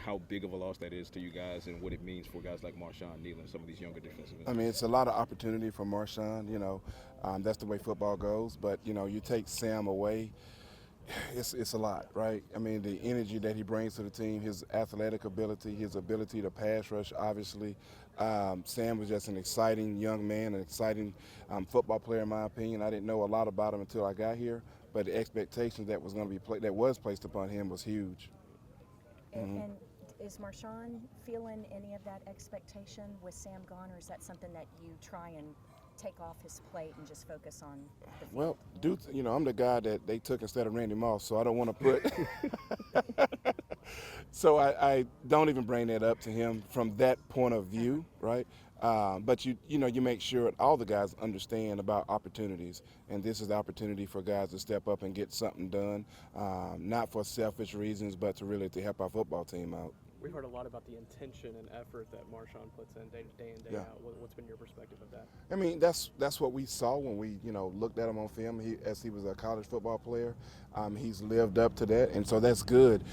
how big of a loss that is to you guys and what it means for guys like Marshawn Neal and some of these younger defensive ends? I mean, it's a lot of opportunity for Marshawn. That's the way football goes. But you take Sam away, it's a lot, right? I mean, the energy that he brings to the team, his athletic ability, his ability to pass rush, obviously. Sam was just an exciting young man, an exciting football player, in my opinion. I didn't know a lot about him until I got here, but the expectations that was placed upon him was huge. And is Marshawn feeling any of that expectation with Sam gone, or is that something that you try and take off his plate and just focus on the field? Well, I'm the guy that they took instead of Randy Moss, so I don't want to put so I don't even bring that up to him from that point of view, right? But you make sure all the guys understand about opportunities, and this is the opportunity for guys to step up and get something done, not for selfish reasons, but to help our football team out. We've heard a lot about the intention and effort that Marshawn puts in day in, day out. What's been your perspective of that? I mean, that's what we saw when we looked at him on film. He was a college football player. He's lived up to that, and so that's good.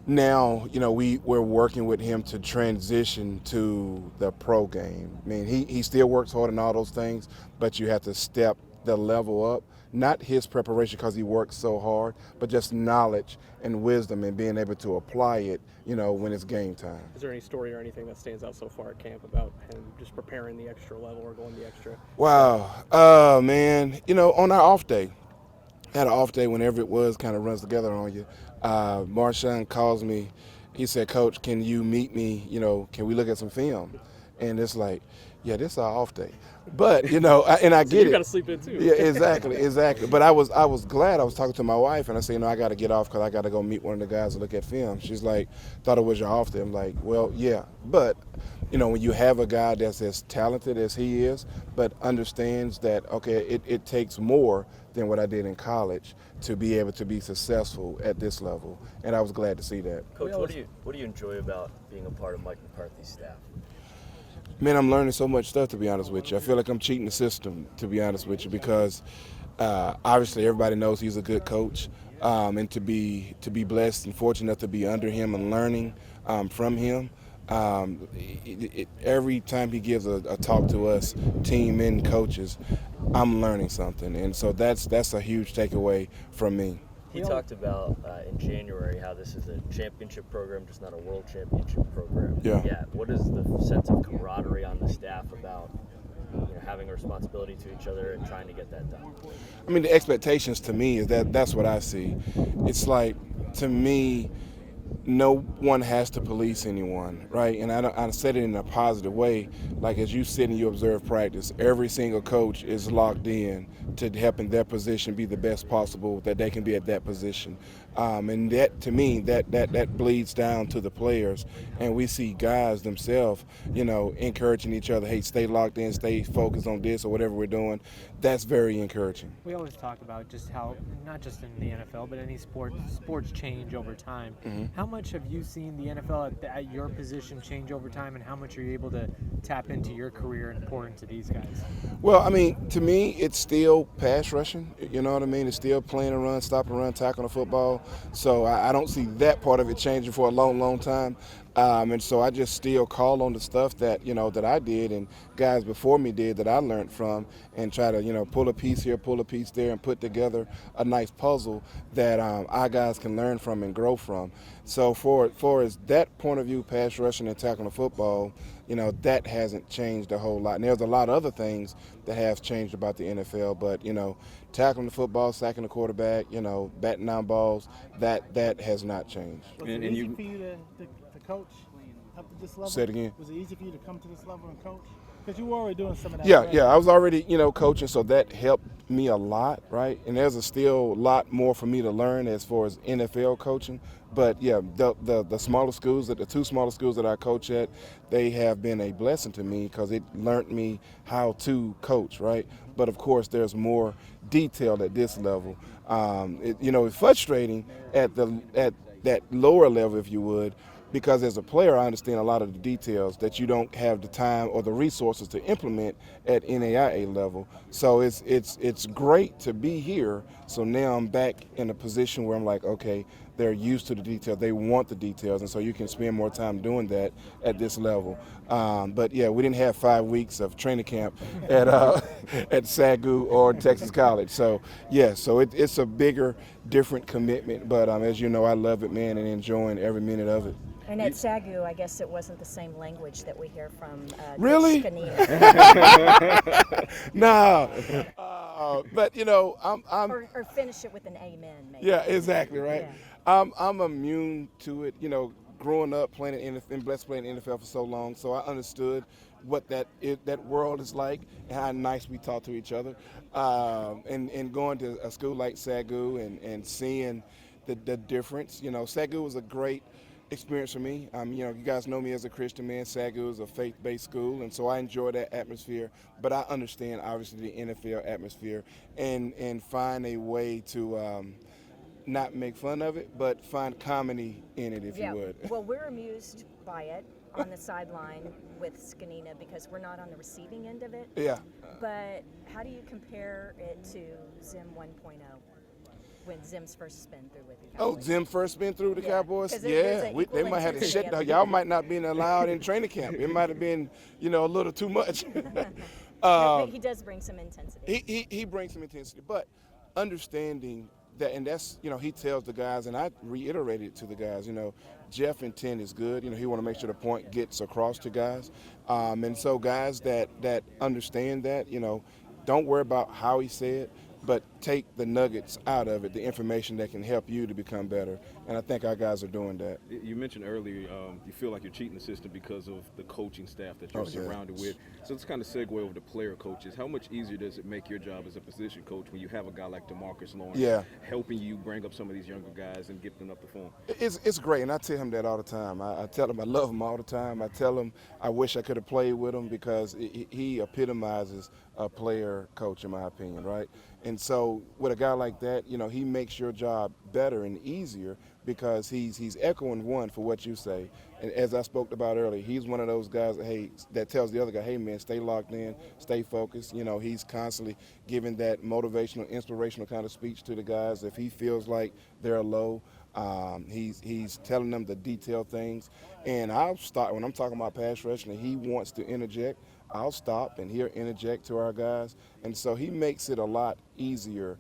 Now, we're working with him to transition to the pro game. I mean, he still works hard and all those things, but you have to step the level up. Not his preparation because he works so hard, but just knowledge and wisdom and being able to apply it, when it's game time. Is there any story or anything that stands out so far at camp about him just preparing the extra level or going the extra? Wow. Man, on our off day, had an off day whenever it was, kind of runs together on you. Marshawn calls me. He said, "Coach, can you meet me? Can we look at some film?" And it's like, yeah, this is our off day. But, and I get it. You got to sleep in too. Yeah, exactly. But I was glad. I was talking to my wife, and I said, I got to get off because I got to go meet one of the guys to look at film. She's like, thought it was your off day. I'm like, well, yeah. But, when you have a guy that's as talented as he is, but understands that, okay, it takes more than what I did in college to be able to be successful at this level. And I was glad to see that. Coach, what do you enjoy about being a part of Mike McCarthy's staff? Man, I'm learning so much stuff, to be honest with you. I feel like I'm cheating the system, to be honest with you, because obviously everybody knows he's a good coach, and to be blessed and fortunate enough to be under him and learning from him. Every time he gives a talk to us, team and coaches, I'm learning something, and so that's a huge takeaway from me. He talked about in January how this is a championship program, just not a world championship program. Yeah. What is the sense of camaraderie on the staff about having a responsibility to each other and trying to get that done? I mean, the expectations to me is that's what I see. It's like, to me, no one has to police anyone, right? And I said it in a positive way. Like, as you sit and you observe practice, every single coach is locked in to helping their position be the best possible that they can be at that position. And that, to me, that bleeds down to the players. And we see guys themselves, encouraging each other, hey, stay locked in, stay focused on this or whatever we're doing. That's very encouraging. We always talk about just how, not just in the NFL, but any sports change over time. Mm-hmm. How much have you seen the NFL at your position change over time, and how much are you able to tap into your career and pour into these guys? Well, I mean, to me, it's still pass rushing. You know what I mean? It's still playing a run, stop and run, tackle the football. So I don't see that part of it changing for a long, long time. And so I just still call on the stuff that, that I did and guys before me did that I learned from, and try to, pull a piece here, pull a piece there, and put together a nice puzzle that our guys can learn from and grow from. So for as that point of view, pass rushing and tackling the football, that hasn't changed a whole lot. And there's a lot of other things that have changed about the NFL, but, tackling the football, sacking the quarterback, batting down balls, that has not changed. Was it easy for you to coach up to this level? Say it again. Was it easy for you to come to this level and coach? Because you were already doing some of that. Yeah, I was already, coaching, so that helped me a lot, right? And there's still a lot more for me to learn as far as NFL coaching. But yeah, the smaller schools, the two smaller schools that I coach at, they have been a blessing to me because it learned me how to coach, right? But of course, there's more detail at this level. It's frustrating at that lower level, if you would, because as a player, I understand a lot of the details that you don't have the time or the resources to implement at NAIA level. So it's great to be here. So now I'm back in a position where I'm like, okay, they're used to the details. They want the details, and so you can spend more time doing that at this level. But yeah, we didn't have 5 weeks of training camp at at SAGU or Texas College. So yeah, so it's a bigger, different commitment. But as you know, I love it, man, and enjoying every minute of it. And at SAGU, I guess it wasn't the same language that we hear from Really? Skanina. No. But you know, I'm or finish it with an amen, maybe. yeah, exactly right. Yeah. I'm immune to it. You know, growing up playing in NFL, and blessed playing in the NFL for so long, so I understood what that world is like and how nice we talk to each other. And going to a school like SAGU and seeing the difference. You know, SAGU was a great experience for me. You know, you guys know me as a Christian man. SAGU is a faith-based school, and so I enjoy that atmosphere. But I understand, obviously, the NFL atmosphere and find a way to not make fun of it, but find comedy in it, if you would. Well, we're amused by it on the sideline with Skanina because we're not on the receiving end of it. Yeah. But how do you compare it to Zim 1.0? When Zim's first been through with the Cowboys. Oh, Zim first been through the Cowboys? 'Cause there's Yeah, an equal they might have to intensity shut down. of- Y'all might not been allowed in training camp. It might have been, you know, a little too much. But he does bring some intensity. He brings some intensity, but understanding that, and that's, you know, he tells the guys, and I reiterated it to the guys, you know, Jeff intent is good. You know, he want to make sure the point gets across to guys. And so guys that understand that, you know, don't worry about how he said, but take the nuggets out of it, the information that can help you to become better. And I think our guys are doing that. You mentioned earlier you feel like you're cheating the system because of the coaching staff that you're surrounded with. So let's kind of segue over to player coaches. How much easier does it make your job as a position coach when you have a guy like DeMarcus Lawrence helping you bring up some of these younger guys and get them up to form? It's great, and I tell him that all the time. I tell him I love him all the time. I tell him I wish I could have played with him because he epitomizes a player coach, in my opinion, right? And so with a guy like that, you know, he makes your job better and easier because he's echoing one for what you say. And as I spoke about earlier, he's one of those guys that tells the other guy, hey, man, stay locked in, stay focused. You know, he's constantly giving that motivational, inspirational kind of speech to the guys. If he feels like they're low, he's telling them the detailed things. And I'll start, when I'm talking about pass rushing and he wants to interject, I'll stop and he'll interject to our guys. And so he makes it a lot easier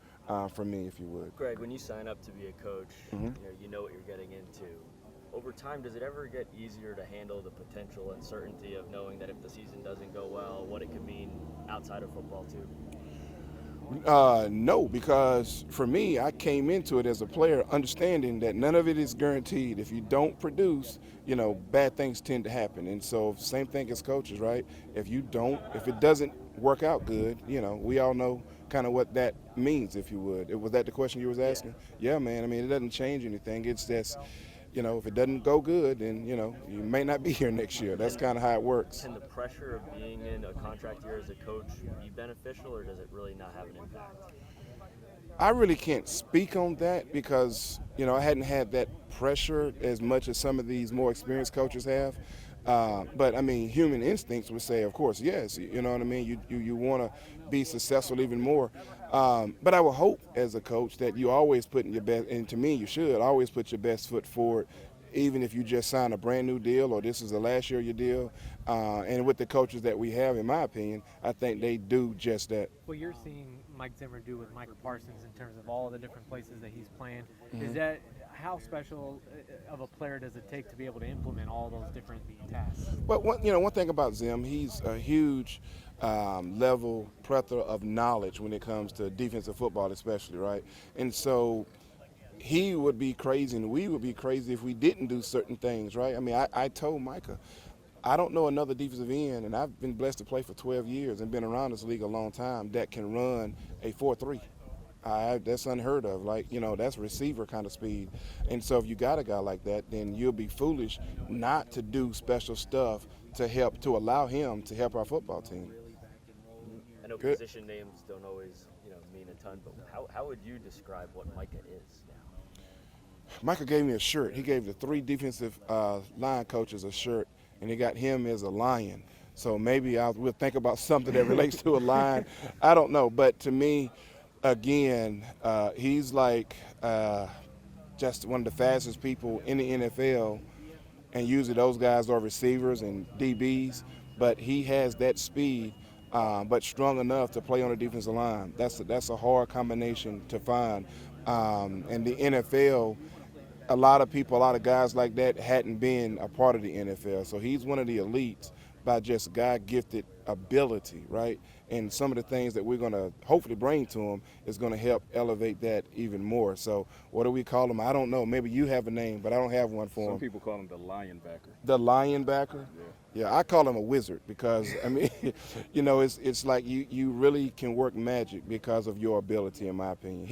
for me, if you would. Greg, when you sign up to be a coach, you know what you're getting into. Over time, does it ever get easier to handle the potential uncertainty of knowing that if the season doesn't go well, what it could mean outside of football too? No, because for me, I came into it as a player understanding that none of it is guaranteed. If you don't produce, you know, bad things tend to happen. And so same thing as coaches, right? If it doesn't work out good, you know, we all know kind of what that means, if you would. Was that the question you was asking? Yeah, man. I mean, it doesn't change anything. It's just, you know, if it doesn't go good, then, you know, you may not be here next year. That's kind of how it works. Can the pressure of being in a contract year as a coach be beneficial, or does it really not have an impact? I really can't speak on that because, you know, I hadn't had that pressure as much as some of these more experienced coaches have. But, I mean, human instincts would say, of course, yes. You know what I mean? You want to be successful even more. But I would hope as a coach that you always put in your best, and to me you should always put your best foot forward, even if you just sign a brand new deal or this is the last year of your deal. And with the coaches that we have, in my opinion, I think they do just that. What you're seeing Mike Zimmer do with Micah Parsons in terms of all the different places that he's playing, is that how special of a player does it take to be able to implement all those different tasks? Well, one thing about Zim, he's a huge level plethora of knowledge when it comes to defensive football especially, right? And so he would be crazy and we would be crazy if we didn't do certain things, right? I mean, I told Micah, I don't know another defensive end, and I've been blessed to play for 12 years and been around this league a long time, that can run a 4.3. That's unheard of. Like, you know, that's receiver kind of speed. And so if you got a guy like that, then you'll be foolish not to do special stuff to allow him to help our football team. I know position names don't always, you know, mean a ton, but how would you describe what Micah is now? Micah gave me a shirt. He gave the 3 defensive line coaches a shirt, and he got him as a lion. So maybe we'll think about something that relates to a lion. I don't know. But to me, again, he's like just one of the fastest people in the NFL, and usually those guys are receivers and DBs, but he has that speed, but strong enough to play on the defensive line. That's a hard combination to find. And the NFL, a lot of guys like that hadn't been a part of the NFL. So he's one of the elites by just God-gifted ability, right? And some of the things that we're going to hopefully bring to him is going to help elevate that even more. So what do we call him? I don't know. Maybe you have a name, but I don't have one for him. Some people call him the linebacker. The linebacker? Yeah. Yeah, I call him a wizard because, I mean, you know, it's like you really can work magic because of your ability, in my opinion.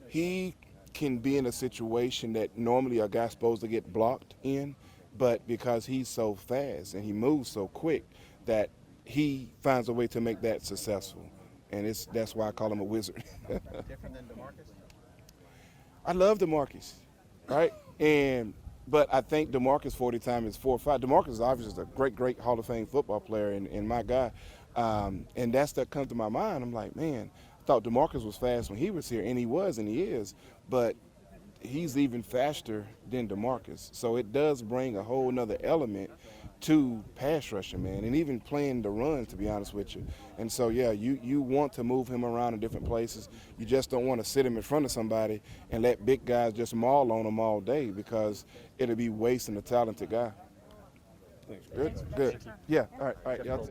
He can be in a situation that normally a guy's supposed to get blocked in, but because he's so fast and he moves so quick that he finds a way to make that successful. And that's why I call him a wizard. Different than DeMarcus? I love DeMarcus, right? But I think DeMarcus 40 time is 4.5. DeMarcus is obviously a great Hall of Fame football player and my guy. And that comes to my mind. I'm like, man, I thought DeMarcus was fast when he was here, and he was and he is. But he's even faster than DeMarcus. So it does bring a whole nother element to pass rushing, man, and even playing the runs, to be honest with you. And so, yeah, you want to move him around in different places. You just don't want to sit him in front of somebody and let big guys just maul on him all day, because it'll be wasting a talented guy. Thanks. Good. Yeah, all right. Y'all